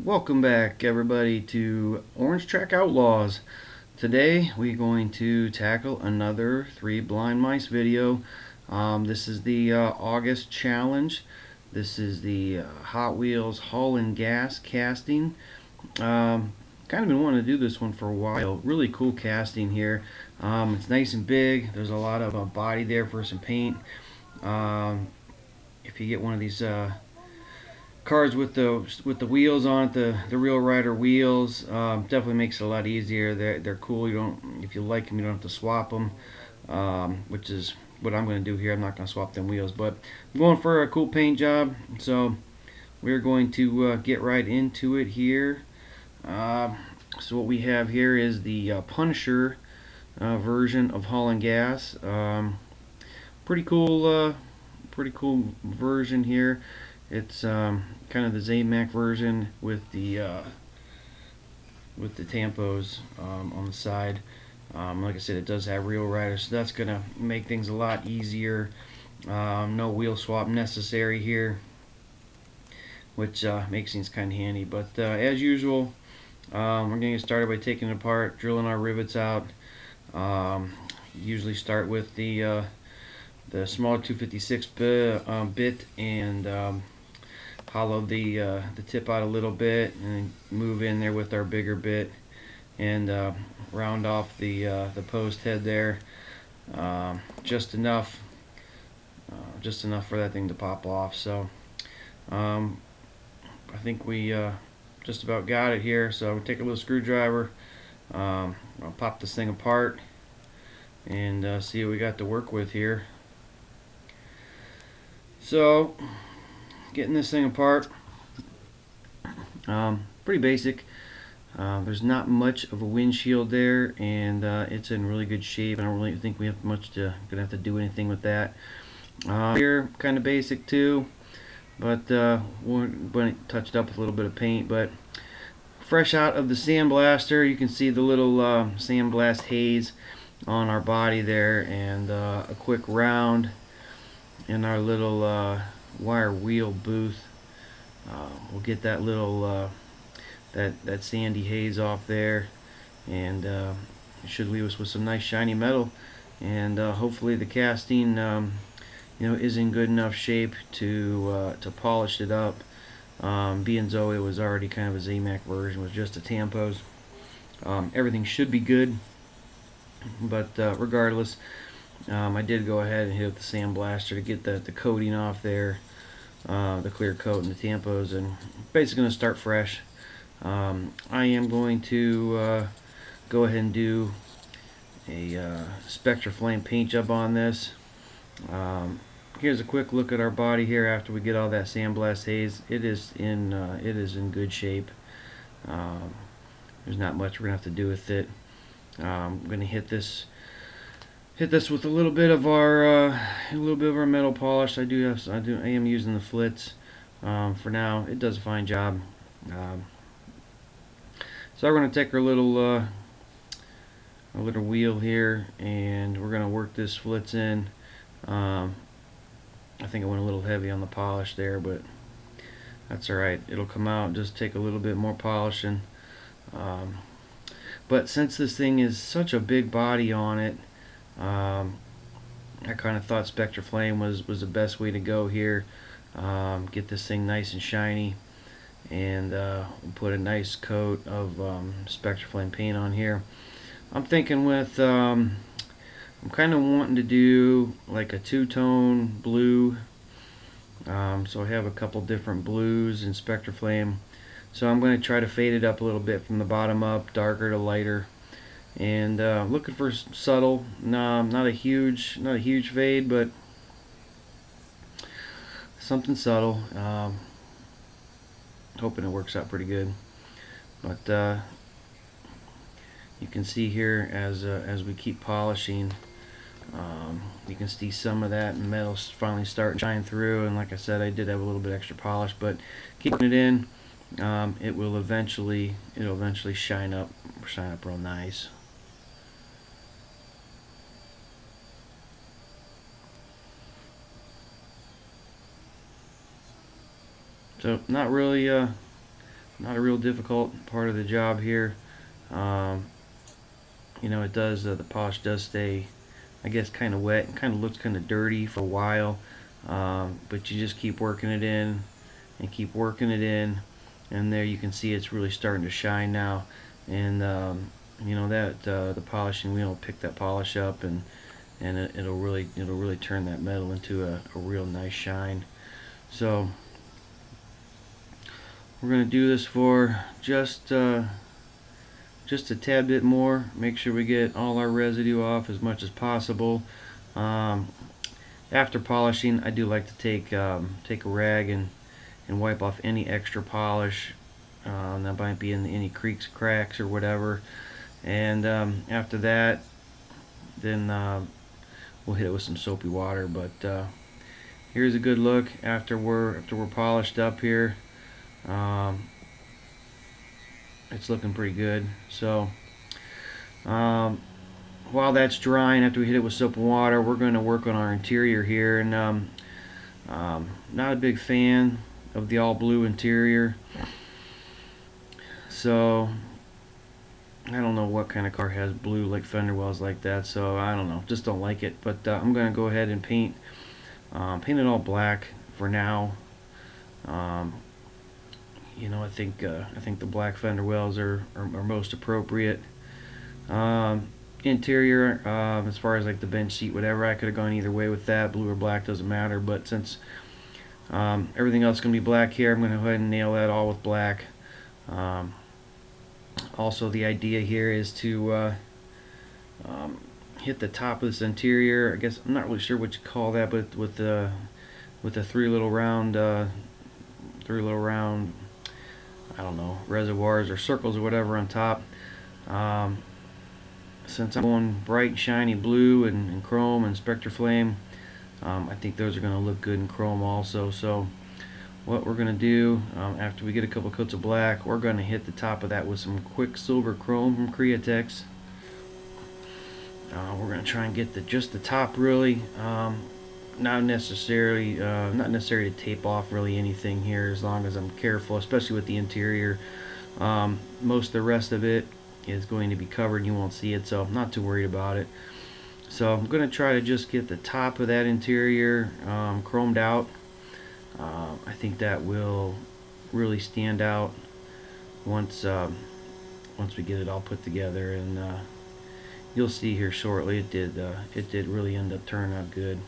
Welcome back everybody to Orange Track Outlaws. Today we're going to tackle another 3 blind mice video. This is the August challenge. This is the Hot Wheels Haulin gas casting. Kind of been wanting to do this one for a while. Really cool casting here. It's nice and big. There's a lot of body there for some paint. If you get one of these cars with the wheels on it, the Real Rider wheels, definitely makes it a lot easier. They're cool. You don't, if you like them, you don't have to swap them, which is what I'm going to do here. I'm not going to swap them wheels, but I'm going for a cool paint job. So we're going to get right into it here. So what we have here is the Punisher version of Haulin gas. Pretty cool version here. It's kind of the ZMAC version with the tampos on the side. Like I said, it does have Real Rider, so that's gonna make things a lot easier. No wheel swap necessary here, which makes things kind of handy. But as usual, we're gonna get started by taking it apart, drilling our rivets out. Usually start with the smaller 256 bit and hollow the tip out a little bit and move in there with our bigger bit and round off the post head there, just enough for that thing to pop off. So I think we just about got it here. So we'll take a little screwdriver, I'll pop this thing apart and see what we got to work with here. So getting this thing apart, pretty basic. There's not much of a windshield there, and it's in really good shape. I don't really think we have much gonna have to do anything with that. Here, kind of basic too, but we're going to touch it up with a little bit of paint. But fresh out of the sandblaster, you can see the little sandblast haze on our body there, and a quick round in our little wire wheel booth. We'll get that little that sandy haze off there, and it should leave us with some nice shiny metal. And hopefully the casting is in good enough shape to polish it up. Being Zoe was already kind of a ZMAC version with just the tampos. Everything should be good, but regardless, I did go ahead and hit with the sandblaster to get the coating off there, the clear coat and the tampos, and basically going to start fresh. I am going to go ahead and do a Spectra Flame paint job on this. Here's a quick look at our body here after we get all that sandblast haze. It is in good shape. There's not much we're gonna have to do with it. I'm gonna hit this with a little bit of our metal polish. I am using the Flitz for now. It does a fine job. So we're going to take our little wheel here, and we're going to work this Flitz in. I think I went a little heavy on the polish there, but that's alright. It'll come out. Just take a little bit more polishing. But since this thing is such a big body on it, I kind of thought Spectra Flame was the best way to go here. Get this thing nice and shiny, and we'll put a nice coat of Spectra Flame paint on here. I'm thinking with I'm kind of wanting to do like a two-tone blue, so I have a couple different blues in Spectra Flame. So I'm going to try to fade it up a little bit from the bottom up, darker to lighter, and looking for subtle, not a huge fade, but something subtle. Hoping it works out pretty good. But you can see here as we keep polishing, you can see some of that metal finally starting to shine through. And like I said, I did have a little bit extra polish, but keeping it in, it'll eventually shine up real nice. So not really not a real difficult part of the job here. Um, you know, it does, the polish does stay, I guess, kind of wet and kind of looks kind of dirty for a while, but you just keep working it in and keep working it in, and there you can see it's really starting to shine now. And you know that the polishing wheel will pick that polish up, and it'll really turn that metal into a real nice shine. So we're gonna do this for just a tad bit more. Make sure we get all our residue off as much as possible. Um, After polishing, I do like to take a rag and wipe off any extra polish that might be in any creaks, cracks, or whatever. And after that, then we'll hit it with some soapy water. But here's a good look after we're polished up here. Um, it's looking pretty good. So um, while that's drying, after we hit it with soap and water, we're going to work on our interior here. And not a big fan of the all blue interior, so I don't know what kind of car has blue like fender wells like that, so I don't know, just don't like it. But I'm gonna go ahead and paint it all black for now. um, you know, I think the black fender wells are most appropriate. Interior, as far as like the bench seat, whatever, I could have gone either way with that. Blue or black doesn't matter, but since everything else is going to be black here, I'm going to go ahead and nail that all with black. Also, the idea here is to hit the top of this interior. I guess I'm not really sure what you call that, but with the three little round, I don't know, reservoirs or circles or whatever on top. Since I'm going bright, shiny blue and chrome and Spectre Flame, I think those are going to look good in chrome also. So what we're going to do, after we get a couple coats of black, we're going to hit the top of that with some Quicksilver Chrome from Createx. We're going to try and get just the top really. Not necessary to tape off really anything here, as long as I'm careful, especially with the interior. Most of the rest of it is going to be covered and you won't see it, so I'm not too worried about it. So I'm going to try to just get the top of that interior chromed out. I think that will really stand out once we get it all put together, and you'll see here shortly it did really end up turning out good.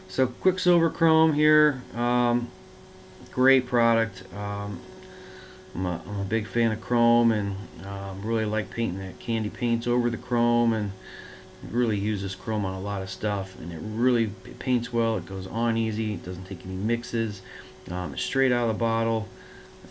So Quicksilver Chrome here, great product. I'm a big fan of chrome, and really like painting that candy paints over the chrome, and it really uses chrome on a lot of stuff, and it paints well. It goes on easy. It doesn't take any mixes. It's straight out of the bottle,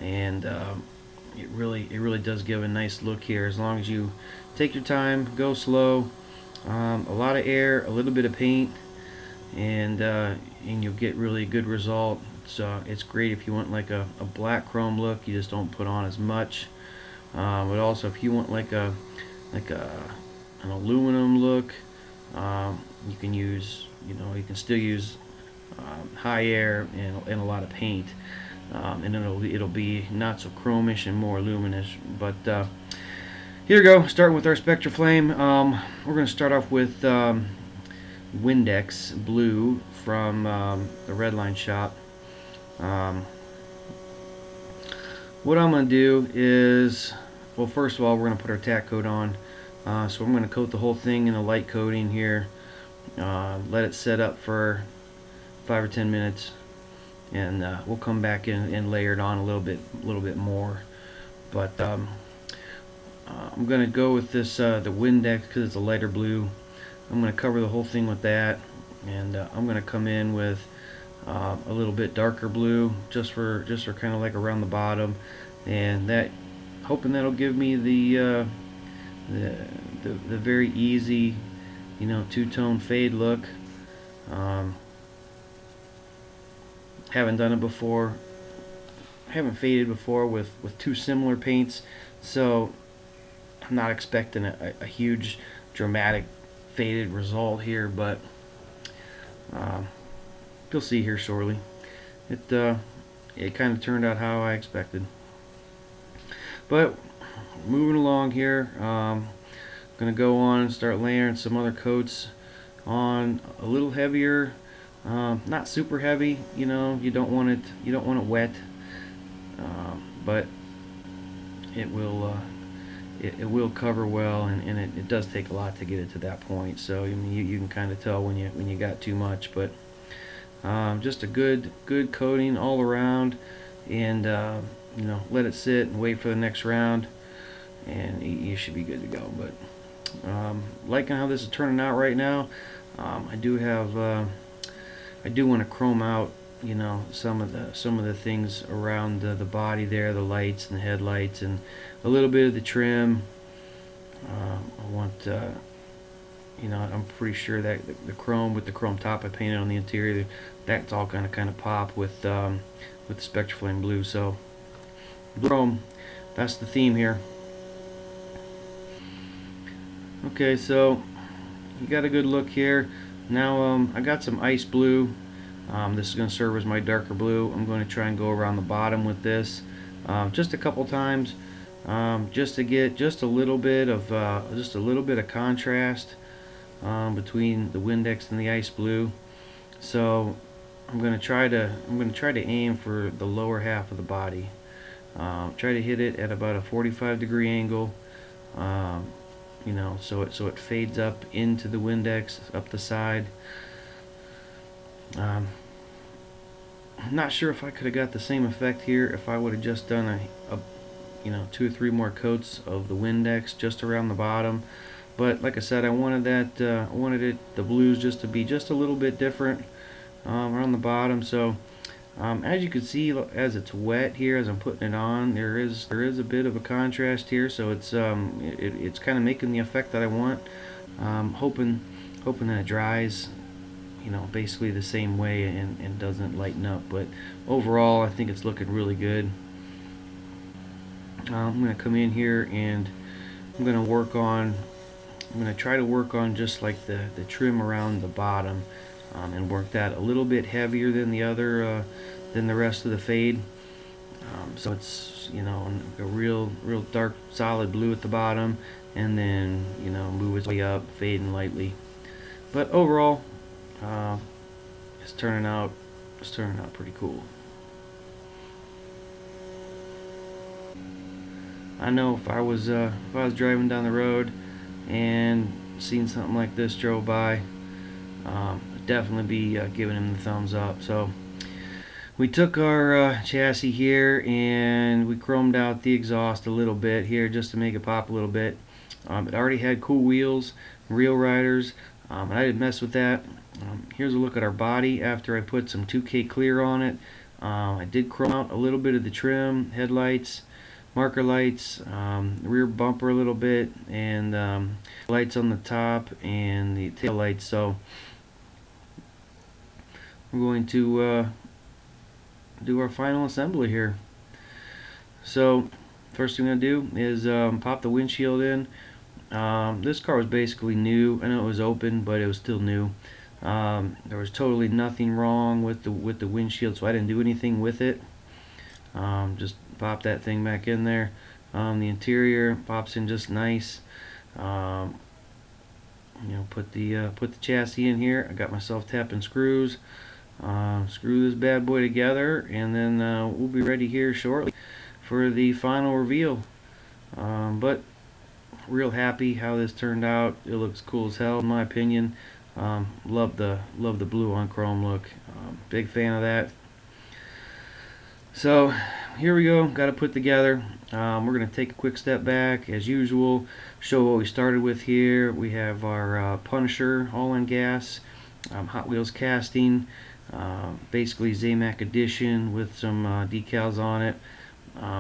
and it really does give a nice look here, as long as you take your time, go slow. A lot of air, a little bit of paint, and you'll get really a good result. So it's great if you want like a black chrome look. You just don't put on as much. But also if you want like an aluminum look, you can use, you can still use high air and a lot of paint, and it'll be not so chromish and more luminous. But here we go, starting with our Spectre Flame. We're going to start off with Windex Blue from the Redline shop. What I'm going to do is, well, first of all, we're going to put our tack coat on. So I'm going to coat the whole thing in a light coating here. Let it set up for 5 or 10 minutes, and we'll come back in and layer it on a little bit more. But I'm going to go with this the Windex because it's a lighter blue. I'm going to cover the whole thing with that, and I'm going to come in with a little bit darker blue, just for kind of like around the bottom, and that, hoping that'll give me the very easy, two-tone fade look. Haven't done it before. Haven't faded before with two similar paints, so I'm not expecting a huge dramatic faded result here, but you'll see here shortly. It it kind of turned out how I expected. But moving along here, gonna go on and start layering some other coats on, a little heavier, not super heavy. You don't want it wet, but it will it will cover well, and it does take a lot to get it to that point. So I mean, you can kind of tell when you got too much, but just a good coating all around, and let it sit and wait for the next round, and you should be good to go. But liking how this is turning out right now. I do want to chrome out, some of the things around the body there, the lights and the headlights, and a little bit of the trim. I want, I'm pretty sure that the chrome, with the chrome top I painted on the interior, that's all kind of pop with the Spectraflame blue. So chrome, that's the theme here. Okay, so you got a good look here. Now I got some ice blue. This is going to serve as my darker blue. I'm going to try and go around the bottom with this just a couple times, just to get just a little bit of contrast between the Windex and the ice blue. So I'm going to try to aim for the lower half of the body. Try to hit it at about a 45-degree angle. So it fades up into the Windex, up the side. I'm not sure if I could have got the same effect here if I would have just done a 2 or 3 more coats of the Windex just around the bottom. But like I said, I wanted the blues just to be just a little bit different around the bottom. So as you can see, as it's wet here, as I'm putting it on, there is a bit of a contrast here. So it's kind of making the effect that I want. Hoping that it dries, basically the same way and doesn't lighten up. But overall, I think it's looking really good. I'm going to come in here and I'm going to try to work on just like the trim around the bottom, and work that a little bit heavier than the rest of the fade. So it's a real dark solid blue at the bottom, and then move its way up, fading lightly. But overall, it's turning out pretty cool. I know if I was driving down the road and seen something like this drove by, I'd definitely be giving him the thumbs up. So we took our chassis here and we chromed out the exhaust a little bit here just to make it pop a little bit. It already had cool wheels, real riders, and I didn't mess with that. Here's a look at our body after I put some 2K clear on it. I did chrome out a little bit of the trim, headlights, marker lights, rear bumper a little bit, and lights on the top and the tail lights. So we're going to do our final assembly here. So first thing I'm going to do is pop the windshield in. This car was basically new. I know it was open, but it was still new. There was totally nothing wrong with the windshield, so I didn't do anything with it. Just pop that thing back in there. The interior pops in just nice. Put the chassis in here. I got myself tapping screws. Screw this bad boy together, and then we'll be ready here shortly for the final reveal. But real happy how this turned out. It looks cool as hell in my opinion. Love the blue on chrome look. Big fan of that. So here we go, got to put together. We're going to take a quick step back as usual, show what we started with here. We have our Punisher Haulin gas, Hot Wheels casting, basically Zamac edition with some decals on it.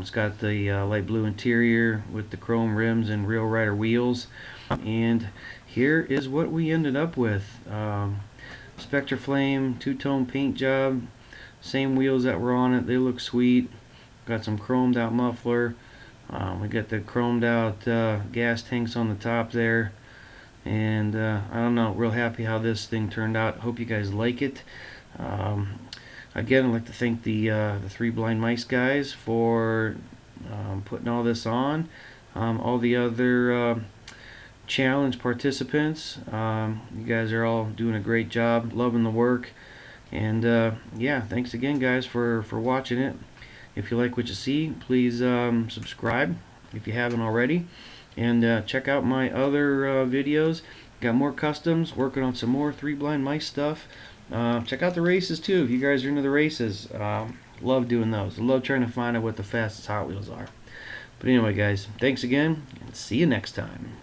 It's got the light blue interior with the chrome rims and Real Rider wheels. And here is what we ended up with. Spectraflame two-tone paint job. Same wheels that were on it. They look sweet. Got some chromed out muffler. We got the chromed out gas tanks on the top there. And I don't know, real happy how this thing turned out. Hope you guys like it. Again, I'd like to thank the Three Blind Mice guys for putting all this on. All the other challenge participants, you guys are all doing a great job, loving the work. And yeah, thanks again, guys, for watching it. If you like what you see, please subscribe if you haven't already. And check out my other videos. Got more customs, working on some more Three Blind Mice stuff. Check out the races too if you guys are into the races. Love doing those. Love trying to find out what the fastest Hot Wheels are. But anyway, guys, thanks again, and see you next time.